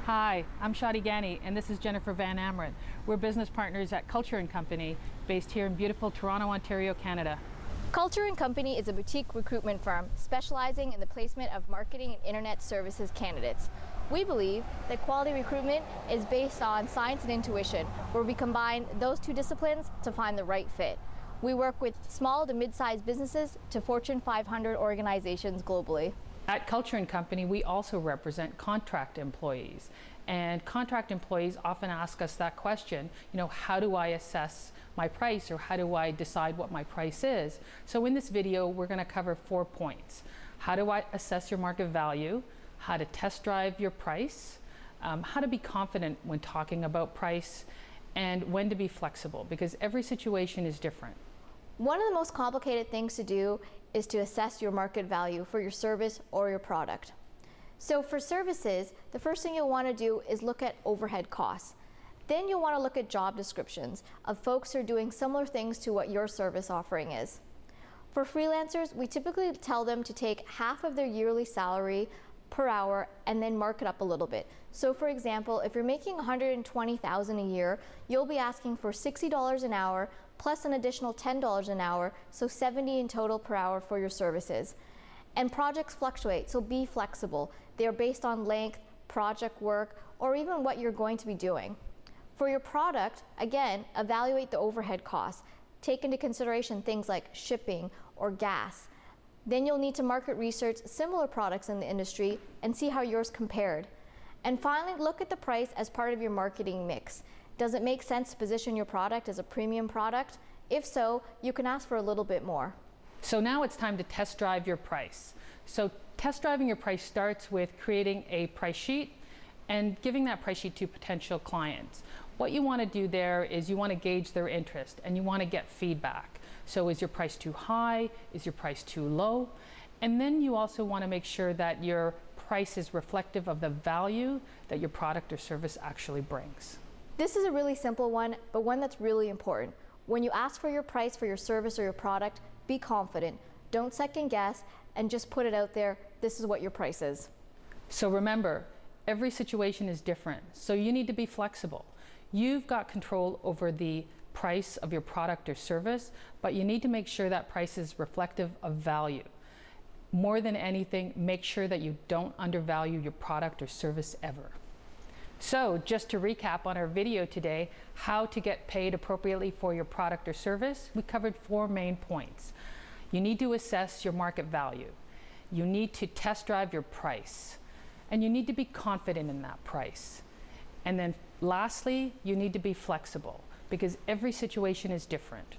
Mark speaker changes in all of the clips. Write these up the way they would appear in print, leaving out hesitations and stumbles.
Speaker 1: Hi, I'm Shadi Gani, and this is Jennifer Van Ameren. We're business partners at Culture & Company, based here in beautiful Toronto, Ontario, Canada.
Speaker 2: Culture & Company is a boutique recruitment firm specializing in the placement of marketing and internet services candidates. We believe that quality recruitment is based on science and intuition, where we combine those two disciplines to find the right fit. We work with small to mid-sized businesses to Fortune 500 organizations globally.
Speaker 1: At Culture & Company, we also represent contract employees. And contract employees often ask us that question, how do I assess my price, or how do I decide what my price is? So in this video, we're going to cover 4 points. How do I assess your market value? How to test drive your price? How to be confident when talking about price? And when to be flexible, because every situation is different.
Speaker 2: One of the most complicated things to do is to assess your market value for your service or your product. So for services, the first thing you'll want to do is look at overhead costs. Then you'll want to look at job descriptions of folks who are doing similar things to what your service offering is. For freelancers, we typically tell them to take half of their yearly salary per hour and then mark it up a little bit. So for example, if you're making $120,000 a year, you'll be asking for $60 an hour plus an additional $10 an hour, so $70 in total per hour for your services. And projects fluctuate, so be flexible. They're based on length, project work, or even what you're going to be doing. For your product, again, evaluate the overhead costs. Take into consideration things like shipping or gas. Then you'll need to market research similar products in the industry and see how yours compared. And finally, look at the price as part of your marketing mix. Does it make sense to position your product as a premium product? If so, you can ask for a little bit more.
Speaker 1: So now it's time to test drive your price. So test driving your price starts with creating a price sheet and giving that price sheet to potential clients. What you want to do there is you want to gauge their interest and you want to get feedback. So is your price too high? Is your price too low? And then you also want to make sure that your price is reflective of the value that your product or service actually brings.
Speaker 2: This is a really simple one, but one that's really important. When you ask for your price for your service or your product, be confident. Don't second guess and just put it out there. This is what your price is.
Speaker 1: So remember, every situation is different, so you need to be flexible. You've got control over the price of your product or service, but you need to make sure that price is reflective of value. More than anything, make sure that you don't undervalue your product or service ever. So just to recap on our video today, how to get paid appropriately for your product or service, we covered 4 main points. You need to assess your market value. You need to test drive your price. And you need to be confident in that price. And then lastly, you need to be flexible, because every situation is different.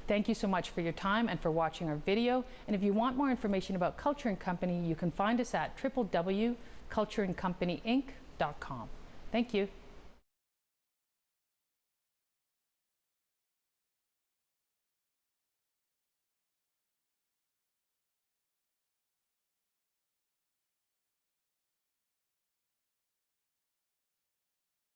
Speaker 1: Thank you so much for your time and for watching our video. And if you want more information about Culture & Company, you can find us at www.cultureandcompanyinc.com. Thank you.